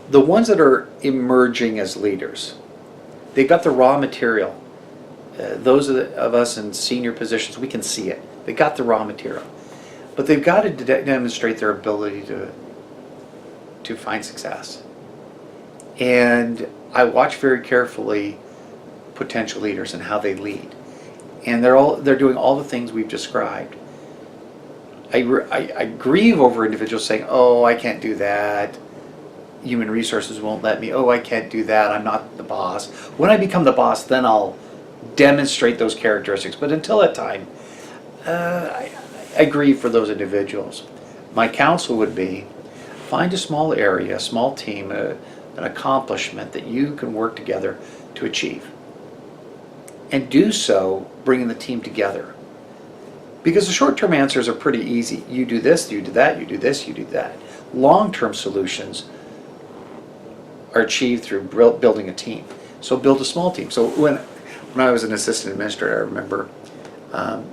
The ones that are emerging as leaders, they've got the raw material. Those of us in senior positions, we can see it. They got the raw material, but they've got to demonstrate their ability to find success. And I watch very carefully potential leaders and how they lead, and they're doing all the things we've described. I grieve over individuals saying, "Oh, I can't do that. Human resources won't let me. Oh, I can't do that. I'm not the boss. When I become the boss, then I'll demonstrate those characteristics." But until that time, I grieve for those individuals. My counsel would be, find a small area, a small team, an accomplishment that you can work together to achieve. And do so bringing the team together. Because the short-term answers are pretty easy. You do this, you do that, you do this, you do that. Long-term solutions are achieved through building a team. So build a small team. So when I was an assistant administrator, I remember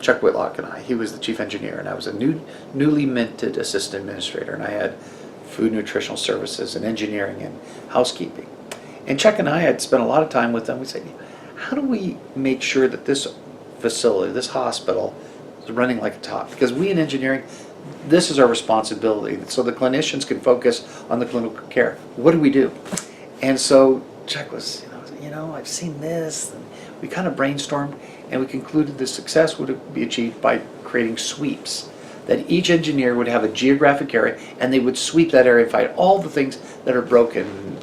Chuck Whitlock and he was the chief engineer, and I was a newly minted assistant administrator, and I had food nutritional services and engineering and housekeeping. And Chuck and I had spent a lot of time with them. We said, how do we make sure that this facility, this hospital, is running like a top? Because we in engineering, this is our responsibility. So the clinicians can focus on the clinical care. What do we do? And so Chuck was, I've seen this. And we kind of brainstormed, and we concluded the success would be achieved by creating sweeps. That each engineer would have a geographic area, and they would sweep that area and find all the things that are broken.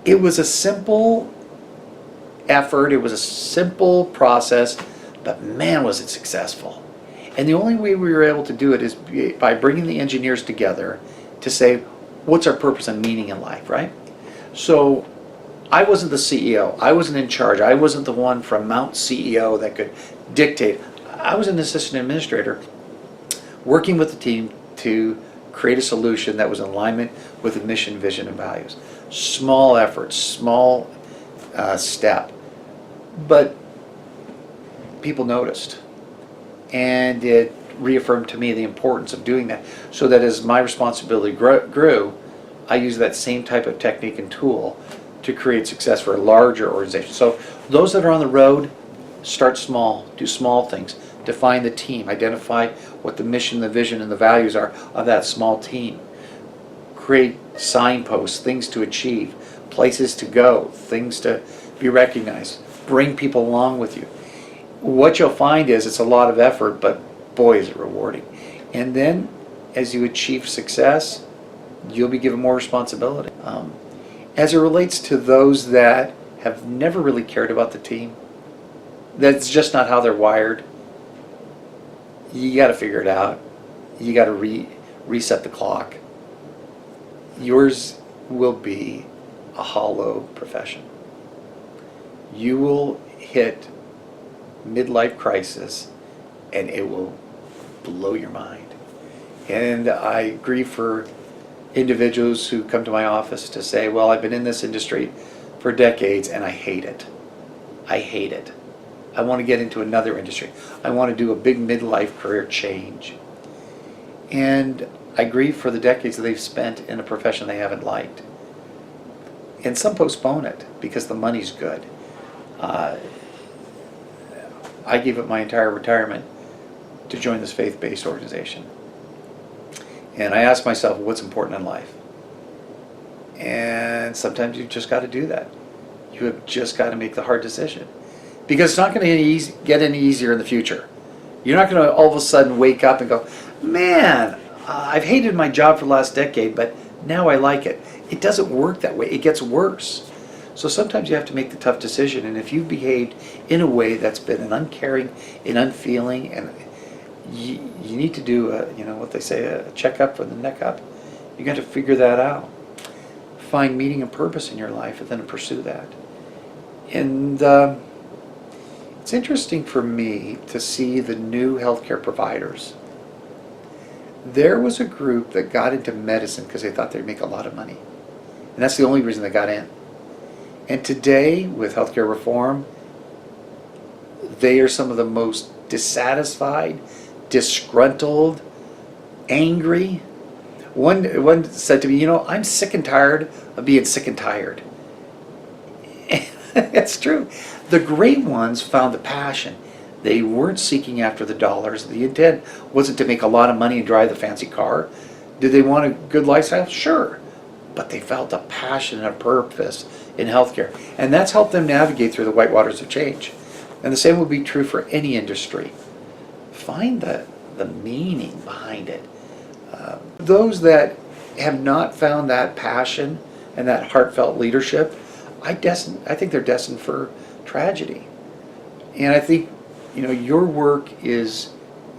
It was a simple effort, it was a simple process, but man, was it successful. And the only way we were able to do it is by bringing the engineers together to say, what's our purpose and meaning in life, right? So I wasn't the CEO, I wasn't in charge, I wasn't the one from Mount CEO that could dictate. I was an assistant administrator working with the team to create a solution that was in alignment with the mission, vision, and values. Small efforts, small step, but people noticed, and it reaffirmed to me the importance of doing that, so that as my responsibility grew, I used that same type of technique and tool to create success for a larger organization. So those that are on the road, start small, do small things, define the team, identify what the mission, the vision, and the values are of that small team. Create signposts, things to achieve, places to go, things to be recognized. Bring people along with you. What you'll find is it's a lot of effort, but boy, is it rewarding. And then as you achieve success, you'll be given more responsibility. As it relates to those that have never really cared about the team, that's just not how they're wired, you got to figure it out. You got to reset the clock. Yours will be a hollow profession. You will hit midlife crisis and it will blow your mind. And I grieve for individuals who come to my office to say, well, I've been in this industry for decades and I hate it. I hate it. I want to get into another industry. I want to do a big midlife career change. And I grieve for the decades that they've spent in a profession they haven't liked. And some postpone it because the money's good. I gave up my entire retirement to join this faith-based organization. And I asked myself, what's important in life? And sometimes you've just got to do that. You have just got to make the hard decision. Because it's not going to get any easier in the future. You're not going to all of a sudden wake up and go, man, I've hated my job for the last decade, but now I like it. It doesn't work that way. It gets worse. So sometimes you have to make the tough decision, and if you've behaved in a way that's been an uncaring and unfeeling, and you need to do what they say, a checkup from the neck up. You got to figure that out. Find meaning and purpose in your life, and then pursue that. And it's interesting for me to see the new healthcare providers. There was a group that got into medicine because they thought they'd make a lot of money. And that's the only reason they got in. And today, with healthcare reform, they are some of the most dissatisfied, disgruntled, angry, One said to me, I'm sick and tired of being sick and tired. That's true. The great ones found the passion. They weren't seeking after the dollars. The intent wasn't to make a lot of money and drive the fancy car. Did they want a good lifestyle? Sure. But they felt a passion and a purpose in healthcare. And that's helped them navigate through the white waters of change. And the same would be true for any industry. Find the meaning behind it. Those that have not found that passion and that heartfelt leadership, I think they're destined for tragedy. And I think your work is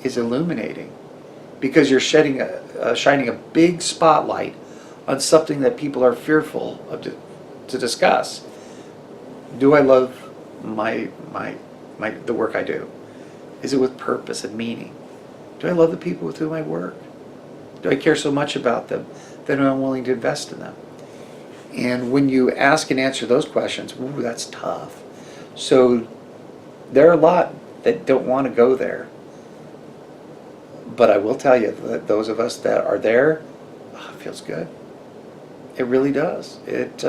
illuminating because you're shining a big spotlight on something that people are fearful of to discuss. Do I love the work I do? Is it with purpose and meaning? Do I love the people with whom I work? Do I care so much about them that I'm willing to invest in them? And when you ask and answer those questions, ooh, that's tough. So there are a lot that don't want to go there. But I will tell you that those of us that are there, it feels good. It really does. It's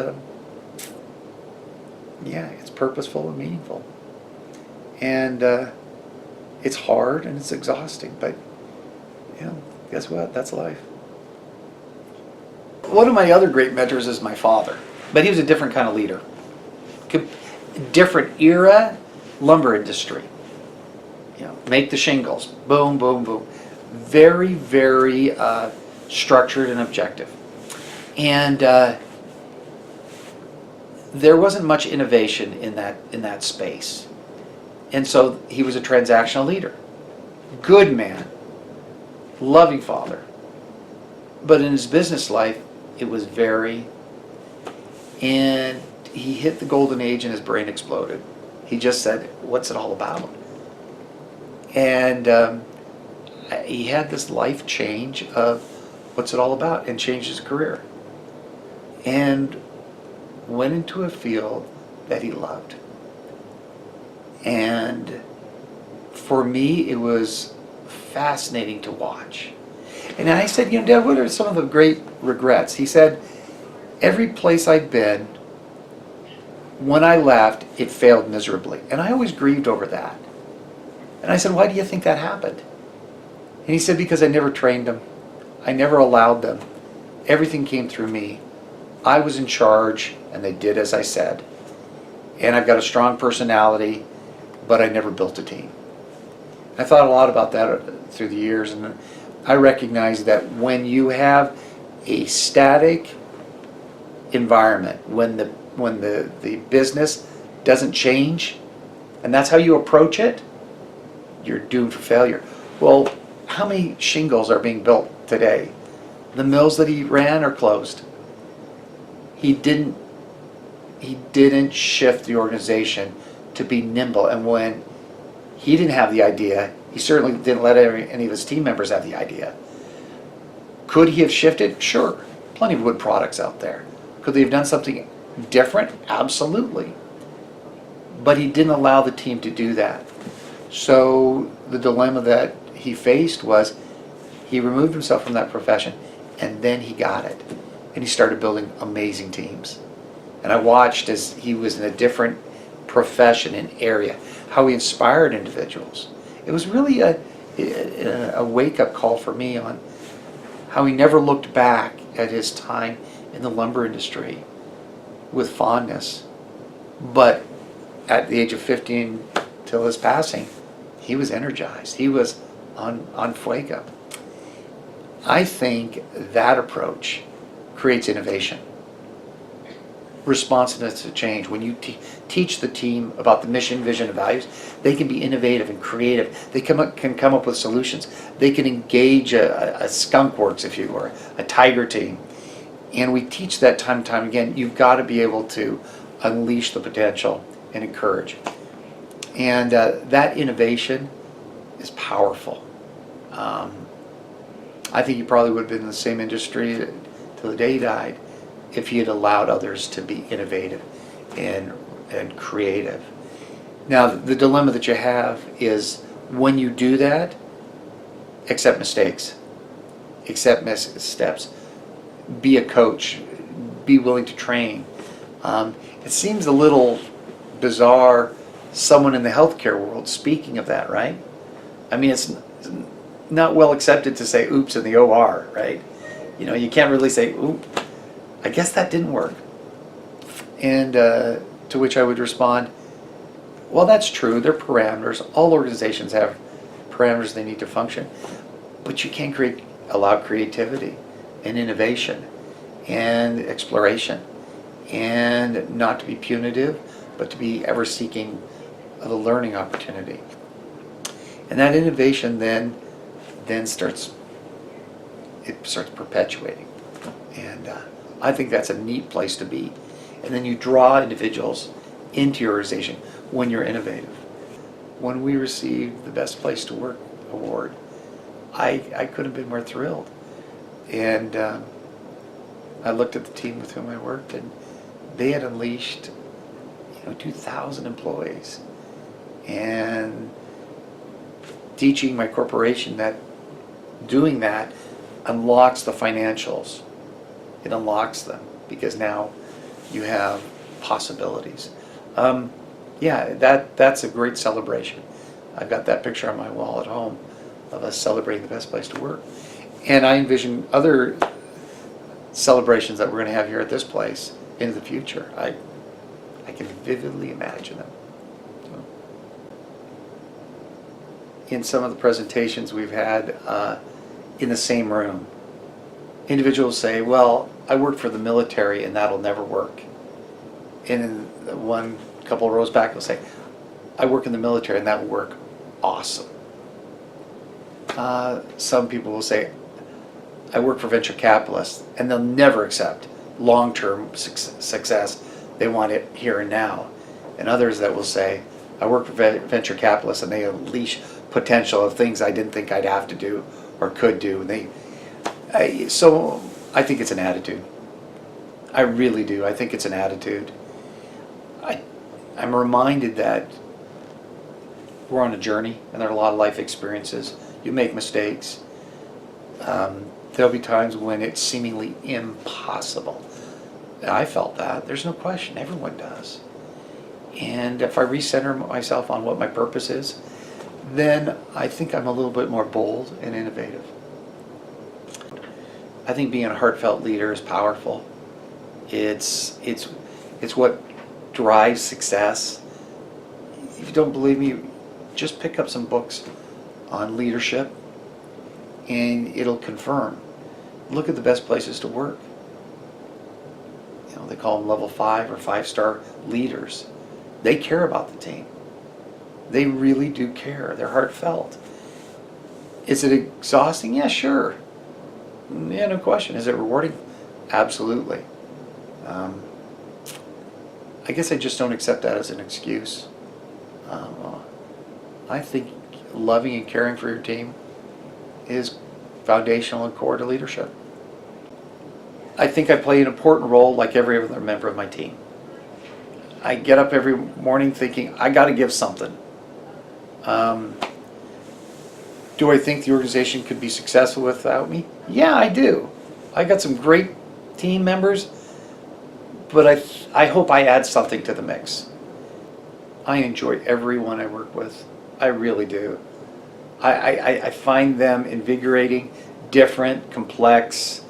purposeful and meaningful. And it's hard and it's exhausting, but guess what? That's life. One of my other great mentors is my father, but he was a different kind of leader. Different era, lumber industry. Make the shingles, boom, boom, boom. Very, very structured and objective. And there wasn't much innovation in that space. And so he was a transactional leader. Good man. Loving father. But in his business life, it was and he hit the golden age and his brain exploded. He just said, what's it all about? And he had this life change of what's it all about and changed his career. And went into a field that he loved. And for me, it was fascinating to watch. And I said, Dad, what are some of the great regrets? He said, every place I'd been, when I left, it failed miserably. And I always grieved over that. And I said, why do you think that happened? And he said, because I never trained them. I never allowed them. Everything came through me. I was in charge, and they did as I said. And I've got a strong personality, but I never built a team. I thought a lot about that through the years, and I recognize that when you have a static environment, when the business doesn't change, and that's how you approach it, you're doomed for failure. Well, how many shingles are being built today? The mills that he ran are closed. He didn't shift the organization to be nimble, and when he didn't have the idea, he certainly didn't let any of his team members have the idea. Could he have shifted? Sure. Plenty of wood products out there. Could they have done something different? Absolutely. But he didn't allow the team to do that. So the dilemma that he faced was he removed himself from that profession, and then he got it. And he started building amazing teams. And I watched as he was in a different profession and area, how he inspired individuals. It was really a wake-up call for me on how he never looked back at his time in the lumber industry with fondness. But at the age of 15 till his passing, he was energized. He was on fuego. I think that approach creates innovation. Responsiveness to change. When you teach the team about the mission, vision, and values, they can be innovative and creative. They can come up with solutions. They can engage a skunk works, if you will, or a tiger team. And we teach that time and time again. You've got to be able to unleash the potential and encourage. And that innovation is powerful. I think he probably would have been in the same industry till the day he died if he had allowed others to be innovative and creative. Now, the dilemma that you have is when you do that, accept mistakes. accept missteps, be a coach, be willing to train. It seems a little bizarre, someone in the healthcare world speaking of that, right? I mean, it's not well accepted to say oops in the OR, right? You know, you can't really say, oop, I guess that didn't work. And to which I would respond, well, that's true, they're parameters. All organizations have parameters they need to function. But you can allow creativity and innovation and exploration, and not to be punitive, but to be ever seeking of a learning opportunity. And that innovation then starts perpetuating. And I think that's a neat place to be. And then you draw individuals into your organization when you're innovative. When we received the Best Place to Work award, I couldn't have been more thrilled. And I looked at the team with whom I worked, and they had unleashed 2,000 employees, and teaching my corporation that doing that unlocks the financials. It unlocks them because now you have possibilities. Yeah, that's a great celebration. I've got that picture on my wall at home of us celebrating the Best Place to Work. And I envision other celebrations that we're going to have here at this place into the future. I can vividly imagine them. So, in some of the presentations we've had in the same room, individuals say, well, I work for the military and that'll never work. And in one couple of rows back, they'll say, I work in the military and that will work awesome. Some people will say, I work for venture capitalists, and they'll never accept long-term success. They want it here and now. And others that will say, I work for venture capitalists, and they unleash potential of things I didn't think I'd have to do or could do. So I think it's an attitude. I really do. I think it's an attitude. I'm reminded that we're on a journey, and there are a lot of life experiences. You make mistakes. There'll be times when it's seemingly impossible. I felt that. There's no question. Everyone does. And if I recenter myself on what my purpose is, then I think I'm a little bit more bold and innovative. I think being a heartfelt leader is powerful. It's what drives success. If you don't believe me, just pick up some books on leadership and it'll confirm. Look at the best places to work. They call them level 5 or 5-star leaders. They care about the team. They really do care. They're heartfelt. Is it exhausting? Yeah, sure. Yeah, no question. Is it rewarding? Absolutely. I guess I just don't accept that as an excuse. I think loving and caring for your team is foundational and core to leadership. I think I play an important role like every other member of my team. I get up every morning thinking, I got to give something. Do I think the organization could be successful without me? Yeah, I do. I got some great team members, but I hope I add something to the mix. I enjoy everyone I work with. I really do. I find them invigorating, different, complex.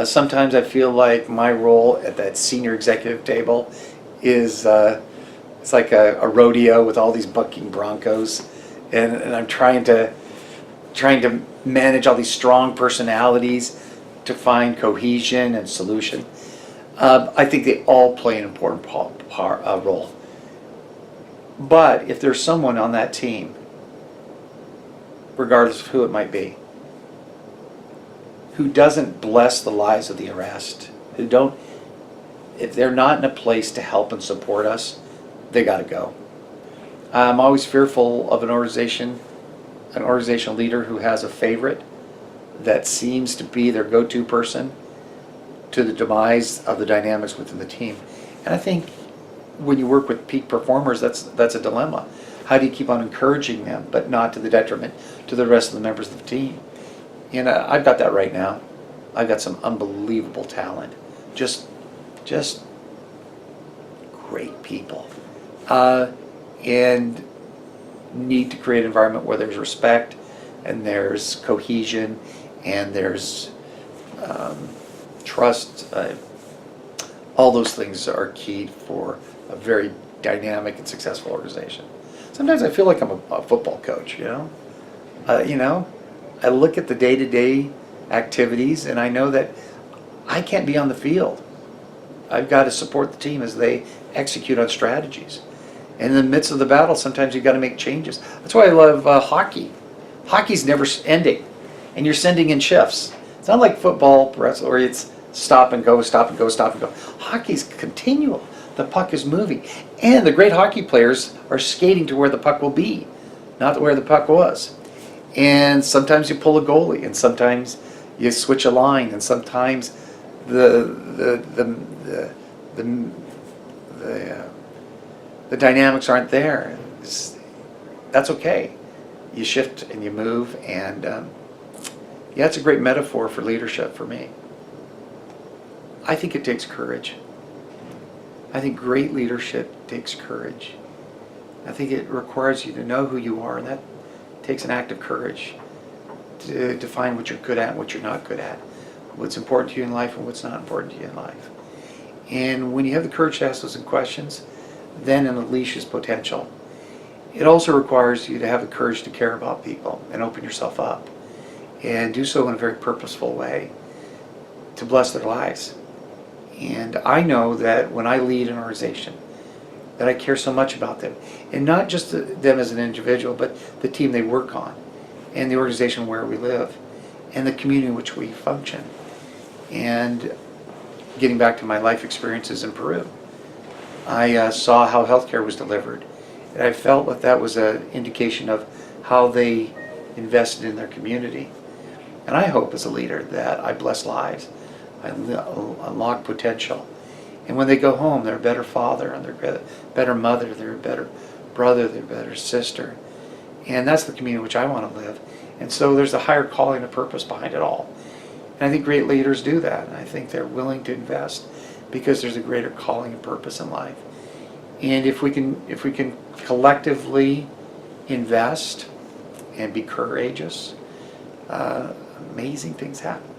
Sometimes I feel like my role at that senior executive table is it's like a rodeo with all these bucking broncos, and I'm trying to manage all these strong personalities to find cohesion and solution. I think they all play an important role. But if there's someone on that team, regardless of who it might be, who doesn't bless the lives of the harassed, if they're not in a place to help and support us, they got to go. I'm always fearful of an organizational leader who has a favorite that seems to be their go-to person to the demise of the dynamics within the team. And I think when you work with peak performers, that's a dilemma. How do you keep on encouraging them, but not to the detriment to the rest of the members of the team? I've got that right now. I've got some unbelievable talent. Just great people. And need to create an environment where there's respect and there's cohesion and there's trust. All those things are key for a very dynamic and successful organization. Sometimes I feel like I'm a football coach, I look at the day-to-day activities and I know that I can't be on the field. I've got to support the team as they execute on strategies. And in the midst of the battle, sometimes you've got to make changes. That's why I love hockey. Hockey's never ending, and you're sending in shifts. It's not like football, wrestling, where it's stop and go, stop and go, stop and go. Hockey's continual. The puck is moving. And the great hockey players are skating to where the puck will be, not where the puck was. And sometimes you pull a goalie, and sometimes you switch a line, and sometimes the dynamics aren't there. That's okay. You shift and you move, and yeah, it's a great metaphor for leadership for me. I think it takes courage. I think great leadership takes courage. I think it requires you to know who you are, and that takes an act of courage to define what you're good at and what you're not good at, what's important to you in life and what's not important to you in life. And when you have the courage to ask those questions, then it unleashes potential. It also requires you to have the courage to care about people and open yourself up and do so in a very purposeful way to bless their lives. And I know that when I lead an organization, that I care so much about them, and not just them as an individual, but the team they work on, and the organization where we live, and the community in which we function. And getting back to my life experiences in Peru, I saw how healthcare was delivered, and I felt that that was an indication of how they invested in their community. And I hope as a leader that I bless lives, I unlock potential. And when they go home, they're a better father, and they're a better mother, they're a better brother, they're a better sister. And that's the community in which I want to live. And so there's a higher calling and purpose behind it all. And I think great leaders do that. And I think they're willing to invest because there's a greater calling and purpose in life. And if we can collectively invest and be courageous, amazing things happen.